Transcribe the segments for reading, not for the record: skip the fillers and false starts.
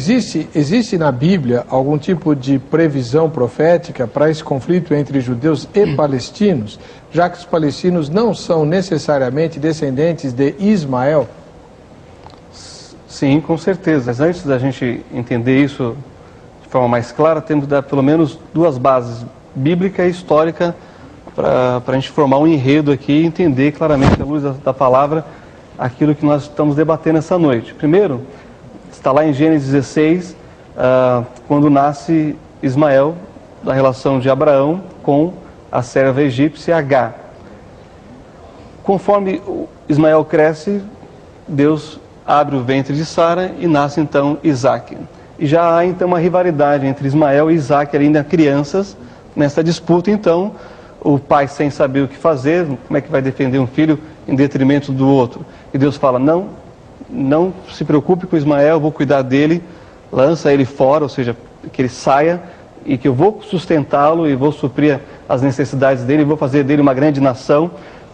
existe na Bíblia algum tipo de previsão profética para esse conflito entre judeus e palestinos, já que os palestinos não são necessariamente descendentes de Ismael? Sim, com certeza. Mas antes da gente entender isso de forma mais clara, temos que dar pelo menos duas bases, bíblica e histórica, para a gente formar um enredo aqui e entender claramente, à luz da palavra, aquilo que nós estamos debatendo essa noite. Primeiro, está lá em Gênesis 16, quando nasce Ismael, da relação de Abraão com a serva egípcia Agar. Conforme Ismael cresce, Deus abre o ventre de Sara e nasce então Isaac. E já há então uma rivalidade entre Ismael e Isaac, ainda crianças, nessa disputa. Então o pai, sem saber o que fazer, como é que vai defender um filho em detrimento do outro? E Deus fala, não se preocupe com Ismael, eu vou cuidar dele, lança ele fora, ou seja, que ele saia, e que eu vou sustentá-lo e vou suprir as necessidades dele, e vou fazer dele uma grande nação.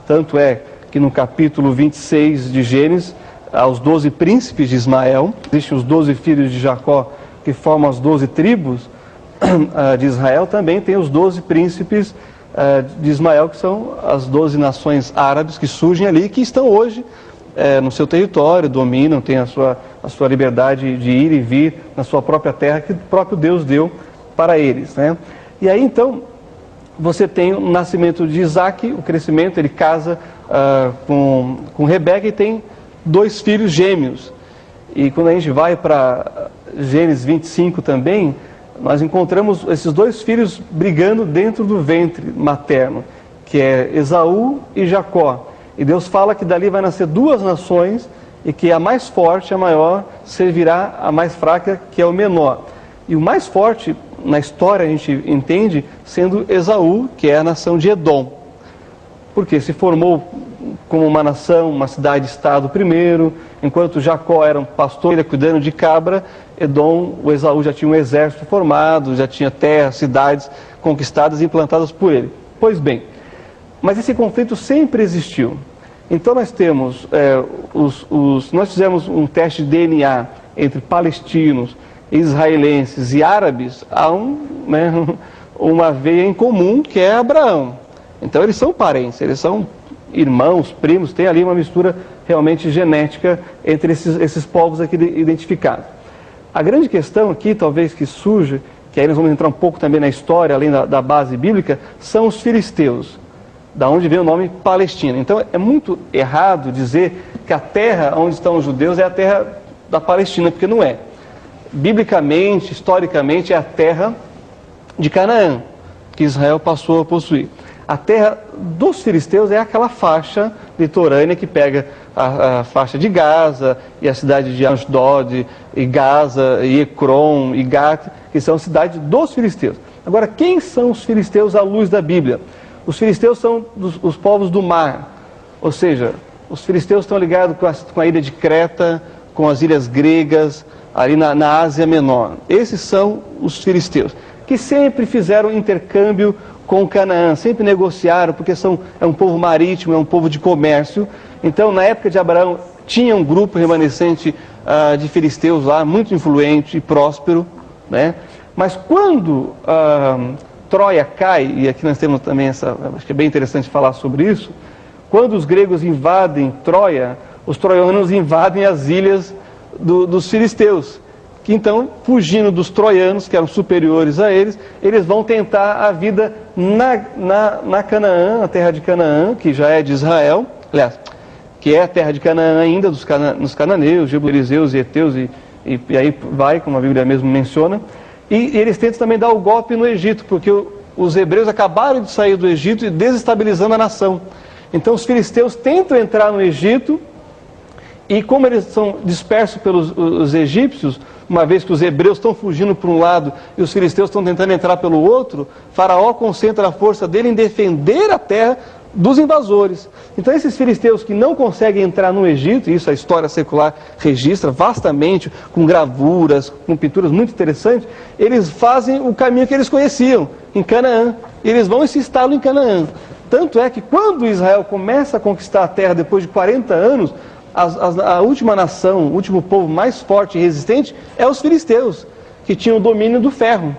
Tanto é que no capítulo 26 de Gênesis, aos 12 príncipes de Ismael, existem os 12 filhos de Jacó, que formam as 12 tribos de Israel, também tem os 12 príncipes de Ismael, que são as 12 nações árabes que surgem ali e que estão hoje no seu território, dominam, têm a sua liberdade de ir e vir na sua própria terra, que o próprio Deus deu para eles, né? E aí então você tem o nascimento de Isaac, o crescimento, ele casa com Rebeca e tem 2 filhos gêmeos. E quando a gente vai para Gênesis 25 também, nós encontramos esses 2 filhos brigando dentro do ventre materno, que é Esaú e Jacó. E Deus fala que dali vai nascer 2 nações e que a mais forte, a maior, servirá a mais fraca, que é o menor. E o mais forte, na história a gente entende, sendo Esaú, que é a nação de Edom. Porque se formou como uma nação, uma cidade-estado primeiro, enquanto Jacó era um pastor cuidando de cabra, o Esaú já tinha um exército formado, já tinha terras, cidades conquistadas e implantadas por ele. Pois bem, mas esse conflito sempre existiu. Então nós temos, nós fizemos um teste de DNA entre palestinos, israelenses e árabes, há uma veia em comum, que é Abraão. Então eles são parentes, eles são irmãos, primos, tem ali uma mistura realmente genética entre esses povos aqui identificados. A grande questão aqui, talvez que surge, que aí nós vamos entrar um pouco também na história, além da base bíblica, são os filisteus, da onde vem o nome Palestina. Então é muito errado dizer que a terra onde estão os judeus é a terra da Palestina, porque não é. Biblicamente, historicamente, é a terra de Canaã, que Israel passou a possuir. A terra dos filisteus é aquela faixa litorânea que pega a faixa de Gaza e a cidade de Ashdod, e Gaza, e Ecrom, e Gat, que são cidades dos filisteus. Agora, quem são os filisteus à luz da Bíblia? Os filisteus são os povos do mar, ou seja, os filisteus estão ligados com a ilha de Creta, com as ilhas gregas, ali na Ásia Menor. Esses são os filisteus, que sempre fizeram intercâmbio com Canaã, sempre negociaram, porque é um povo marítimo, é um povo de comércio. Então, na época de Abraão, tinha um grupo remanescente de filisteus lá, muito influente e próspero, né? Mas quando Troia cai, e aqui nós temos também acho que é bem interessante falar sobre isso, quando os gregos invadem Troia, os troianos invadem as ilhas dos filisteus, que então, fugindo dos troianos, que eram superiores a eles, eles vão tentar a vida na Canaã, na terra de Canaã, que já é de Israel, aliás, que é a terra de Canaã ainda, nos cananeus, jebuseus e heteus, e aí vai, como a Bíblia mesmo menciona, e eles tentam também dar o golpe no Egito, porque os hebreus acabaram de sair do Egito e desestabilizando a nação. Então os filisteus tentam entrar no Egito, e como eles são dispersos pelos egípcios, uma vez que os hebreus estão fugindo para um lado e os filisteus estão tentando entrar pelo outro, Faraó concentra a força dele em defender a terra dos invasores. Então esses filisteus que não conseguem entrar no Egito, e isso a história secular registra vastamente, com gravuras, com pinturas muito interessantes, eles fazem o caminho que eles conheciam, em Canaã. Eles vão e se instalam em Canaã. Tanto é que quando Israel começa a conquistar a terra depois de 40 anos, a última nação, o último povo mais forte e resistente é os filisteus, que tinham o domínio do ferro,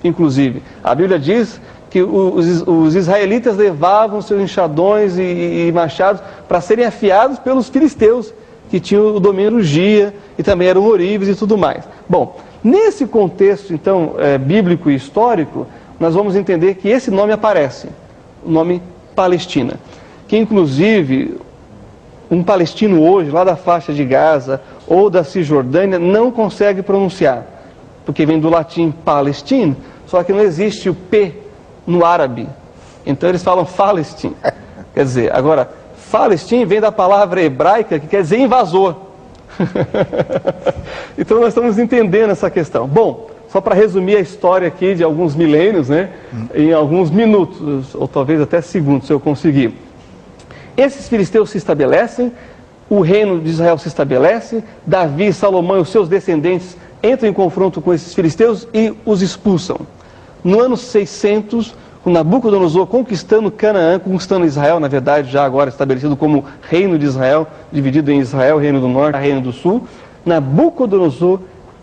inclusive. A Bíblia diz que os israelitas levavam seus enxadões e machados para serem afiados pelos filisteus, que tinham o domínio do Gia e também eram ourives e tudo mais. Bom, nesse contexto, então, bíblico e histórico, nós vamos entender que esse nome aparece, o nome Palestina, que inclusive um palestino hoje, lá da faixa de Gaza ou da Cisjordânia, não consegue pronunciar, porque vem do latim Palestine, só que não existe o P no árabe, então eles falam Palestine. Quer dizer, agora, Palestine vem da palavra hebraica que quer dizer invasor. Então nós estamos entendendo essa questão. Bom, só para resumir a história aqui de alguns milênios, né, em alguns minutos, ou talvez até segundos, se eu conseguir. Esses filisteus se estabelecem, o reino de Israel se estabelece, Davi, Salomão e os seus descendentes entram em confronto com esses filisteus e os expulsam. No ano 600, com Nabucodonosor conquistando Canaã, conquistando Israel, na verdade, já agora estabelecido como reino de Israel, dividido em Israel, reino do norte e reino do sul, Nabucodonosor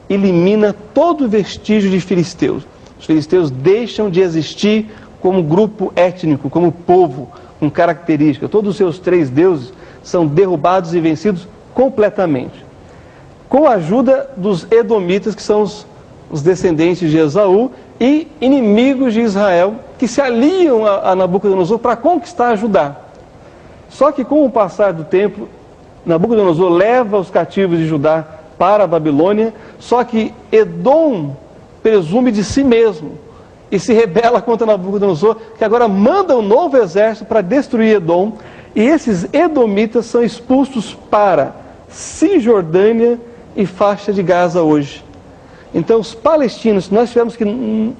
elimina todo vestígio de filisteus. Os filisteus deixam de existir como grupo étnico, como povo, com característica. Todos os seus 3 deuses são derrubados e vencidos completamente. Com a ajuda dos edomitas, que são os descendentes de Esaú, e inimigos de Israel, que se aliam a Nabucodonosor para conquistar Judá. Só que com o passar do tempo, Nabucodonosor leva os cativos de Judá para a Babilônia, só que Edom presume de si mesmo e se rebela contra Nabucodonosor, que agora manda um novo exército para destruir Edom, e esses edomitas são expulsos para Cisjordânia e faixa de Gaza hoje. Então os palestinos, nós tivemos que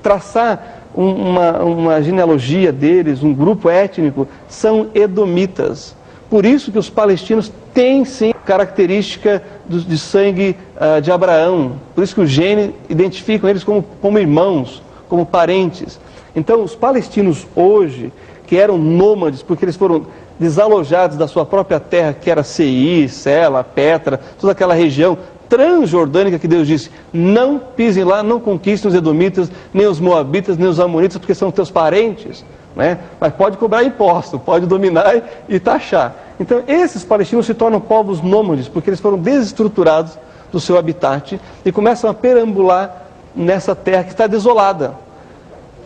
traçar uma genealogia deles, um grupo étnico, são edomitas. Por isso que os palestinos têm sim característica de sangue de Abraão. Por isso que os genes identificam eles como irmãos, como parentes. Então os palestinos hoje, que eram nômades, porque eles foram desalojados da sua própria terra, que era Seir, Sela, Petra, toda aquela região transjordânica que Deus disse, não pisem lá, não conquistem os edomitas, nem os moabitas, nem os amonitas, porque são teus parentes, né? Mas pode cobrar imposto, pode dominar e taxar. Então esses palestinos se tornam povos nômades, porque eles foram desestruturados do seu habitat e começam a perambular nessa terra que está desolada.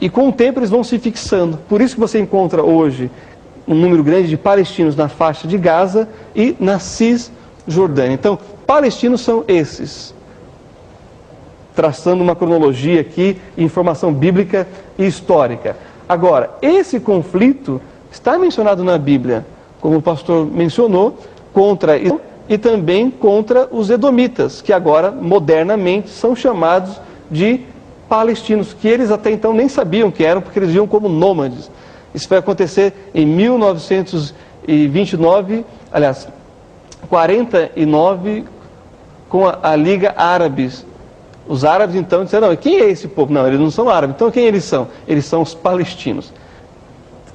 E com o tempo eles vão se fixando. Por isso que você encontra hoje um número grande de palestinos na faixa de Gaza e na Cisjordânia. Então, palestinos são esses. Traçando uma cronologia aqui, informação bíblica e histórica. Agora, esse conflito está mencionado na Bíblia, como o pastor mencionou, contra Israel e também contra os edomitas, que agora, modernamente, são chamados de palestinos, que eles até então nem sabiam que eram, porque eles viam como nômades. Isso vai acontecer em 1929, aliás, 49, com a Liga Árabes. Os árabes então disseram, não, quem é esse povo? Não, eles não são árabes. Então quem eles são? Eles são os palestinos.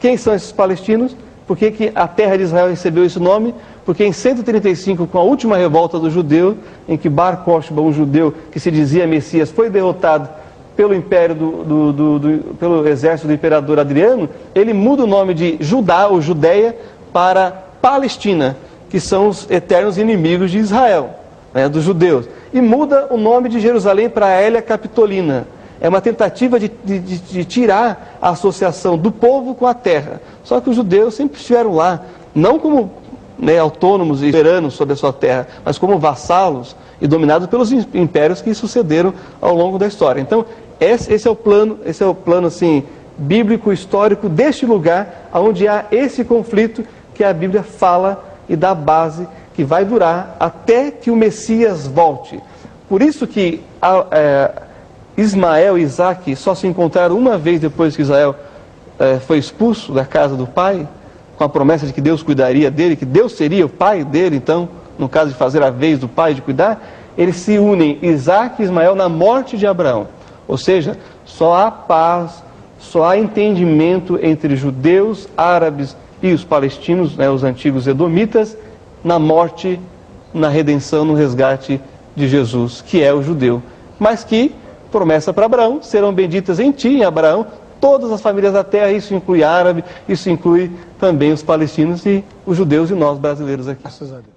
Quem são esses palestinos? Por que a terra de Israel recebeu esse nome? Porque em 135, com a última revolta do judeu, em que Bar Kokhba, um judeu que se dizia Messias, foi derrotado pelo império pelo exército do imperador Adriano, ele muda o nome de Judá ou Judeia para Palestina, que são os eternos inimigos de Israel, né, dos judeus. E muda o nome de Jerusalém para Hélia Capitolina. É uma tentativa de tirar a associação do povo com a terra. Só que os judeus sempre estiveram lá, não como autônomos e soberanos sobre a sua terra, mas como vassalos e dominados pelos impérios que sucederam ao longo da história. Então, esse é o plano assim, bíblico, histórico, deste lugar onde há esse conflito que a Bíblia fala e dá base, que vai durar até que o Messias volte. Por isso que Ismael e Isaque só se encontraram uma vez depois que Israel foi expulso da casa do pai, com a promessa de que Deus cuidaria dele, que Deus seria o pai dele, então, no caso de fazer a vez do pai de cuidar, eles se unem, Isaque e Ismael, na morte de Abraão. Ou seja, só há paz, só há entendimento entre judeus, árabes e os palestinos, os antigos edomitas, na morte, na redenção, no resgate de Jesus, que é o judeu. Mas que, promessa para Abraão, serão benditas em ti, em Abraão, todas as famílias da terra. Isso inclui árabe, isso inclui também os palestinos e os judeus e nós brasileiros aqui. Graças a Deus.